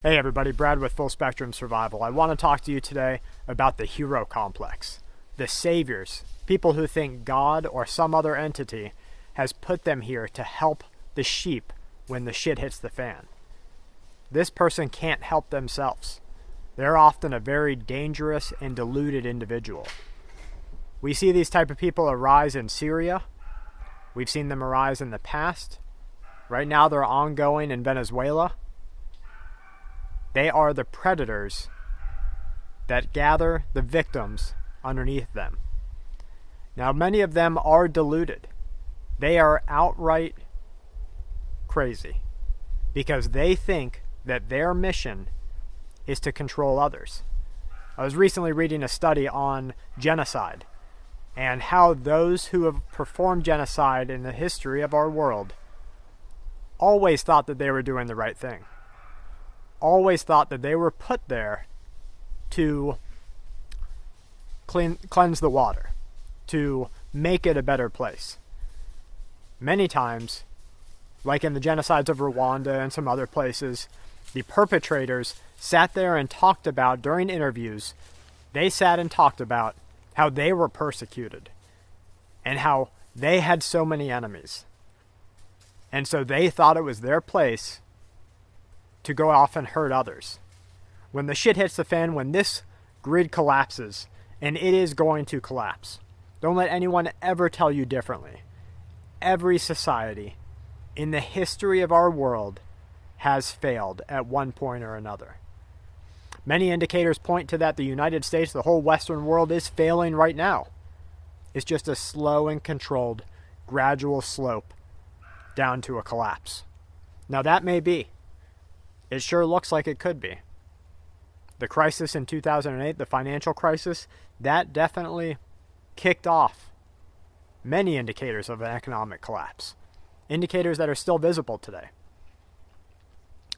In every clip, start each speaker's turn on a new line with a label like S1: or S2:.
S1: Hey everybody, Brad with Full Spectrum Survival. I want to talk to you today about the hero complex. The saviors, people who think God or some other entity has put them here to help the sheep when the shit hits the fan. This person can't help themselves. They're often a very dangerous and deluded individual. We see these type of people arise in Syria. We've seen them arise in the past. Right now they're ongoing in Venezuela. They are the predators that gather the victims underneath them. Now, many of them are deluded. They are outright crazy because they think that their mission is to control others. I was recently reading a study on genocide and how those who have performed genocide in the history of our world always thought that they were doing the right thing. Always thought that they were put there to cleanse the water, to make it a better place. Many times, like in the genocides of Rwanda and some other places, the perpetrators sat there and talked about, during interviews, they sat and talked about how they were persecuted and how they had so many enemies. And so they thought it was their place to go off and hurt others. When the shit hits the fan, when this grid collapses, and it is going to collapse, don't let anyone ever tell you differently. Every society in the history of our world has failed at one point or another. Many indicators point to that. The United States, the whole Western world, is failing right now. It's just a slow and controlled, gradual slope down to a collapse. Now that may be. It sure looks like it could be. The crisis in 2008, the financial crisis, that definitely kicked off many indicators of an economic collapse. Indicators that are still visible today.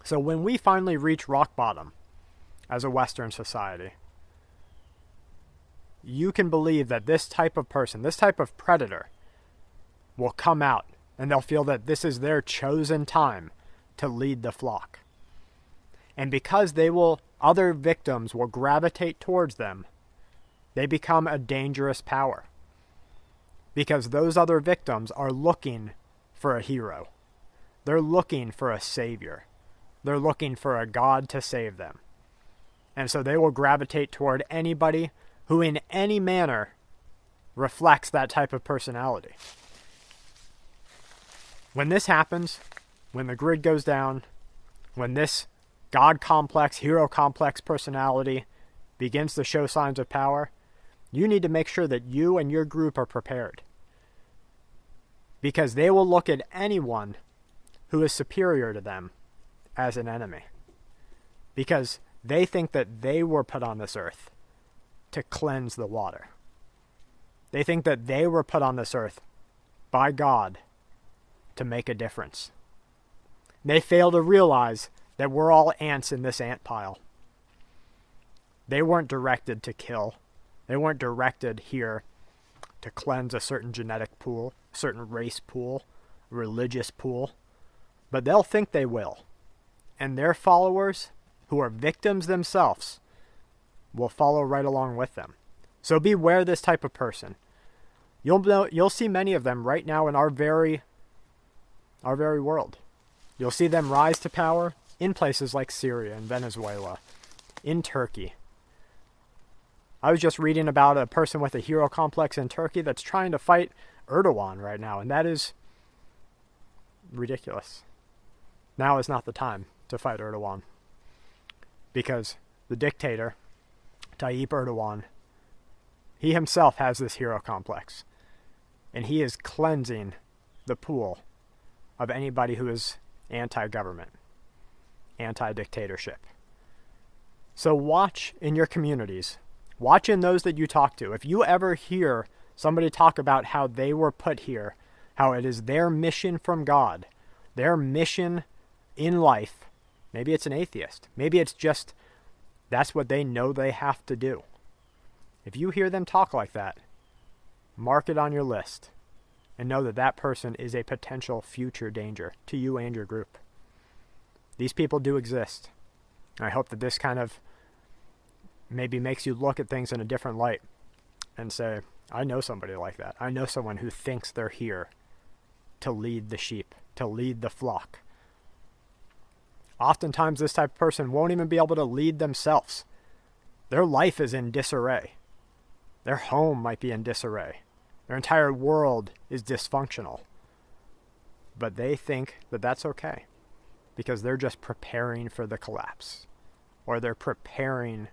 S1: So when we finally reach rock bottom as a Western society, you can believe that this type of person, this type of predator, will come out and they'll feel that this is their chosen time to lead the flock. And because other victims will gravitate towards them, they become a dangerous power. Because those other victims are looking for a hero. They're looking for a savior. They're looking for a God to save them. And so they will gravitate toward anybody who in any manner reflects that type of personality. When this happens, when the grid goes down, when this God complex, hero complex personality begins to show signs of power, you need to make sure that you and your group are prepared. Because they will look at anyone who is superior to them as an enemy. Because they think that they were put on this earth to cleanse the water. They think that they were put on this earth by God to make a difference. They fail to realize that we're all ants in this ant pile. They weren't directed to kill. They weren't directed here to cleanse a certain genetic pool, a certain race pool, religious pool. But they'll think they will. And their followers, who are victims themselves, will follow right along with them. So beware this type of person. You'll see many of them right now in our very world. You'll see them rise to power in places like Syria and Venezuela, in Turkey. I was just reading about a person with a hero complex in Turkey that's trying to fight Erdogan right now, and that is ridiculous. Now is not the time to fight Erdogan, because the dictator, Tayyip Erdogan, he himself has this hero complex, and he is cleansing the pool of anybody who is anti-government, anti-dictatorship. So watch in your communities. Watch in those that you talk to. If you ever hear somebody talk about how they were put here, how it is their mission from God, their mission in life, maybe it's an atheist. Maybe it's just that's what they know they have to do. If you hear them talk like that, mark it on your list and know that that person is a potential future danger to you and your group. These people do exist. And I hope that this kind of maybe makes you look at things in a different light and say, I know somebody like that. I know someone who thinks they're here to lead the sheep, to lead the flock. Oftentimes, this type of person won't even be able to lead themselves. Their life is in disarray. Their home might be in disarray. Their entire world is dysfunctional. But they think that that's okay because they're just preparing for the collapse, or they're preparing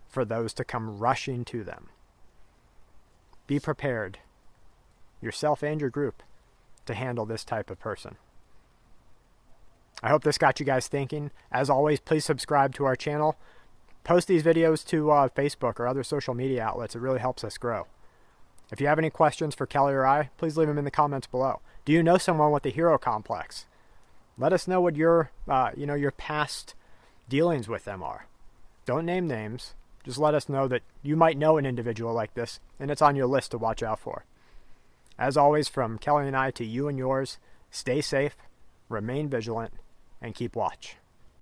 S1: for those to come rushing to them. Be prepared, yourself and your group, to handle this type of person. I hope this got you guys thinking. As always, please subscribe to our channel. Post these videos to Facebook or other social media outlets. It really helps us grow. If you have any questions for Kelly or I, please leave them in the comments below. Do you know someone with a hero complex? Let us know what your past dealings with them are. Don't name names. Just let us know that you might know an individual like this, and it's on your list to watch out for. As always, from Kelly and I to you and yours, stay safe, remain vigilant, and keep watch.